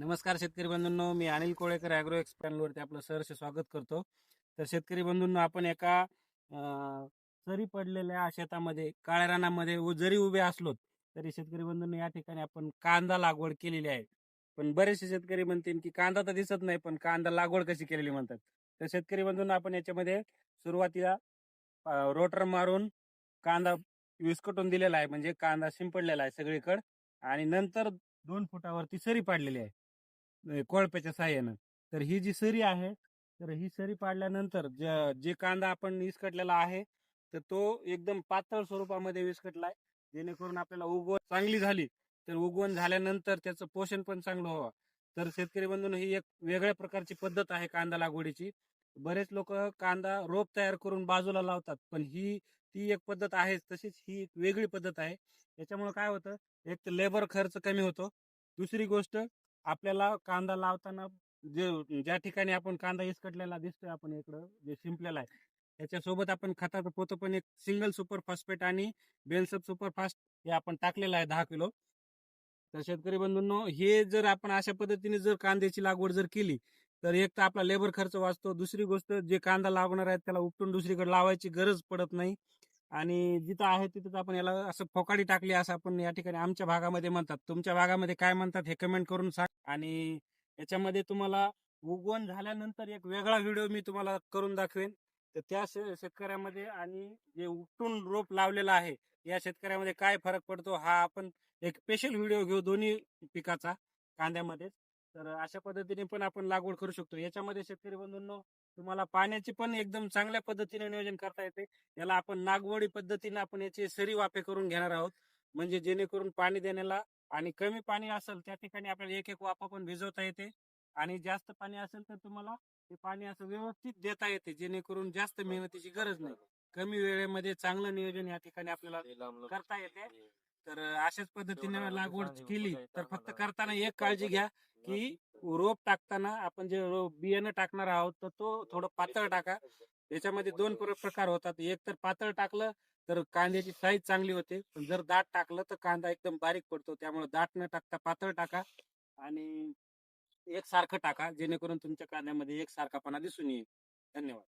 नमस्कार शेतकरी बंधूंनो, मी अनिल कोळेकर ॲग्रो एक्सपॅनलवरती आपलं सहर्ष स्वागत करतो. तर शेतकरी बंधूंनो, आपण एका सरी पडलेल्या शेतामध्ये काळ्या रानामध्ये जरी उभे असलो तरी शेतकरी बंधूंनो या ठिकाणी आपण कांदा लागवड केलेली आहे. पण बरेचसे शेतकरी म्हणतील की कांदा तर दिसत नाही, पण कांदा लागवड कशी केलेली म्हणतात. तर शेतकरी बंधूंनो, आपण याच्यामध्ये सुरुवातीला रोटर मारून कांदा विस्कटून दिलेला आहे, म्हणजे कांदा शिंपडलेला आहे सगळीकडे. आणि नंतर 2 फुटावरती सरी पाडलेली आहे कोळप्याच्या साह्यानं. तर ही जी सरी आहे, तर ही सरी पाडल्यानंतर जे कांदा आपण विस्कटलेला आहे, तर तो एकदम पातळ स्वरूपामध्ये विस्कटलाय, जेणेकरून आपल्याला उगवण चांगली झाली. तर उगवण झाल्यानंतर त्याचं पोषण पण चांगलं व्हावं. तर शेतकरी बंधूंनो, ही एक वेगळ्या प्रकारची पद्धत आहे कांदा लागवडीची. बरेच लोक कांदा रोप तयार करून बाजूला लावतात, पण ती एक पद्धत आहे. तशीच ही एक वेगळी पद्धत आहे. याच्यामुळे काय होतं, एक तर लेबर खर्च कमी होतो. दुसरी गोष्ट, आपल्याला कांदा लावताना ज्या ठिकाणी आपण कांदा इसकटलेला दिसतोय, आपण इकडं जे शिंपलेला आहे, त्याच्यासोबत आपण खताचं पोतं पण एक सिंगल सुपर फॉस्फेट आणि बेलसप सुपर फास्ट हे आपण टाकलेलं आहे 10 किलो. तर शेतकरी बंधूंनो, हे जर आपण अशा पद्धतीने जर कांद्याची लागवड जर केली, तर एक तर आपला लेबर खर्च वाचतो. दुसरी गोष्ट, जे कांदा लागणार आहे त्याला उपटून दुसरीकडे लावायची गरज पडत नाही. आणि जिथं आहे तिथं आपण याला असं फोकाडी टाकली असं आपण या ठिकाणी आमच्या भागामध्ये म्हणतात. तुमच्या भागामध्ये काय म्हणतात हे कमेंट करून सांग. आणि याच्यामध्ये तुम्हाला उगवण झाल्यानंतर एक वेगळा व्हिडिओ मी तुम्हाला करून दाखवेन. तर त्या शेतकऱ्यामध्ये आणि जे उपटून रोप लावलेला आहे या शेतकऱ्यामध्ये काय फरक पडतो, हा आपण एक स्पेशल व्हिडिओ घेऊ दोन्ही पिकाचा कांद्यामध्ये. तर अशा पद्धतीने पण आपण लागवड करू शकतो. याच्यामध्ये शेतकरी बंधूंनो, तुम्हाला पाण्याची पण एकदम चांगल्या पद्धतीने नियोजन करता येते. याला आपण नागवडी पद्धतीने आपण याचे सरी वाफे करून घेणार आहोत, म्हणजे जेणेकरून पाणी देण्याला आणि कमी पाणी असेल त्या ठिकाणी आपल्याला एक एक वाफा पण भिजवता येते. आणि जास्त पाणी असेल तर तुम्हाला ते पाणी असं व्यवस्थित देता येते, जेणेकरून जास्त मेहनतीची गरज नाही. कमी वेळेमध्ये चांगलं नियोजन या ठिकाणी आपल्याला करता येते. तर अशाच पद्धतीने लागवड केली तर फक्त करताना एक काळजी घ्या की रोप टाकताना आपण जे बियाणं टाकणार आहोत तर तो थोडं पातळ टाका. याच्यामध्ये दोन प्रकार होतात. एक तर पातळ टाकलं तर कांद्याची साईज चांगली होते, पण जर दाट टाकलं तर कांदा एकदम बारीक पडतो. त्यामुळे दाट न टाकता पातळ टाका आणि एकसारखं टाका, जेणेकरून तुमच्या कांद्यामध्ये एकसारखापणा दिसून येईल. धन्यवाद.